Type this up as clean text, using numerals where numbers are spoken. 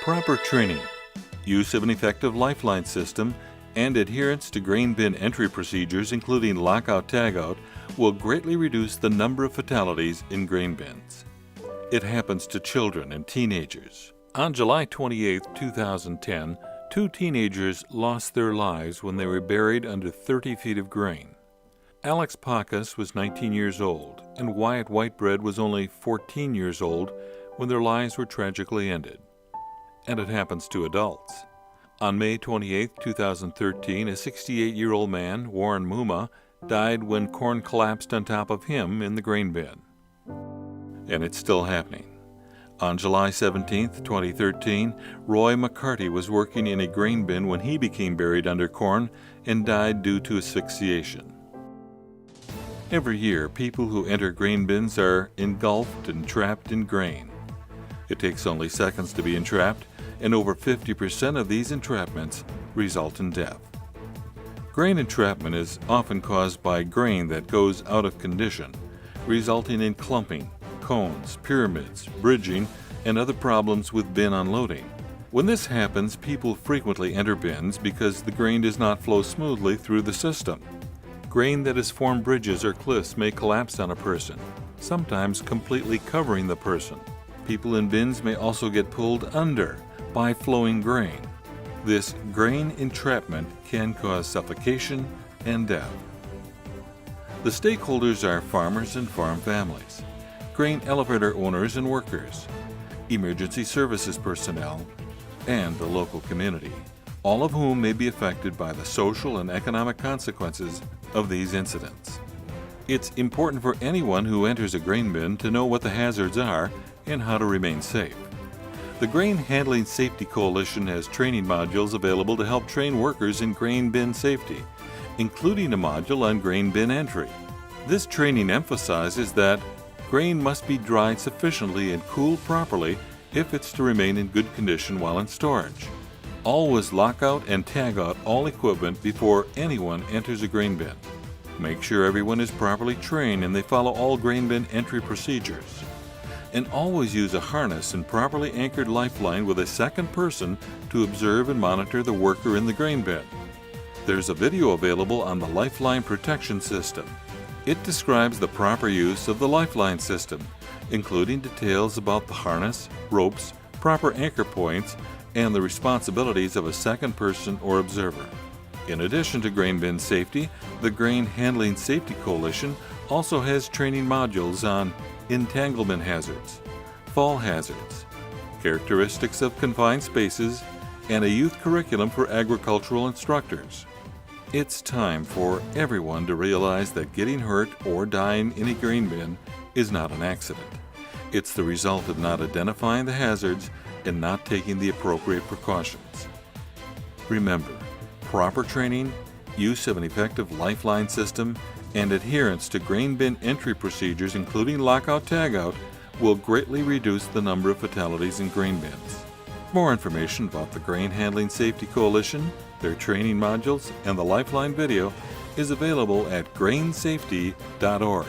Proper training, use of an effective lifeline system, and adherence to grain bin entry procedures, including lockout-tagout, will greatly reduce the number of fatalities in grain bins. It happens to children and teenagers. On July 28, 2010, 2 teenagers lost their lives when they were buried under 30 feet of grain. Alex Pacas was 19 years old, and Wyatt Whitebread was only 14 years old when their lives were tragically ended. And it happens to adults. On May 28, 2013, a 68-year-old man, Warren Muma, died when corn collapsed on top of him in the grain bin. And it's still happening. On July 17, 2013, Roy McCarty was working in a grain bin when he became buried under corn and died due to asphyxiation. Every year, people who enter grain bins are engulfed and trapped in grain. It takes only seconds to be entrapped, and over 50% of these entrapments result in death. Grain entrapment is often caused by grain that goes out of condition, resulting in clumping, cones, pyramids, bridging, and other problems with bin unloading. When this happens, people frequently enter bins because the grain does not flow smoothly through the system. Grain that has formed bridges or cliffs may collapse on a person, sometimes completely covering the person. People in bins may also get pulled under by flowing grain. This grain entrapment can cause suffocation and death. The stakeholders are farmers and farm families, grain elevator owners and workers, emergency services personnel, and the local community, all of whom may be affected by the social and economic consequences of these incidents. It's important for anyone who enters a grain bin to know what the hazards are and how to remain safe. The Grain Handling Safety Coalition has training modules available to help train workers in grain bin safety, including a module on grain bin entry. This training emphasizes that grain must be dried sufficiently and cooled properly if it's to remain in good condition while in storage. Always lock out and tag out all equipment before anyone enters a grain bin. Make sure everyone is properly trained and they follow all grain bin entry procedures. And always use a harness and properly anchored lifeline with a second person to observe and monitor the worker in the grain bin. There's a video available on the Lifeline Protection System. It describes the proper use of the lifeline system, including details about the harness, ropes, proper anchor points, and the responsibilities of a second person or observer. In addition to grain bin safety, the Grain Handling Safety Coalition also has training modules on entanglement hazards, fall hazards, characteristics of confined spaces, and a youth curriculum for agricultural instructors. It's time for everyone to realize that getting hurt or dying in a grain bin is not an accident. It's the result of not identifying the hazards and not taking the appropriate precautions. Remember, proper training, use of an effective lifeline system, and adherence to grain bin entry procedures, including lockout-tagout, will greatly reduce the number of fatalities in grain bins. More information about the Grain Handling Safety Coalition, their training modules, and the Lifeline video is available at grainsafety.org.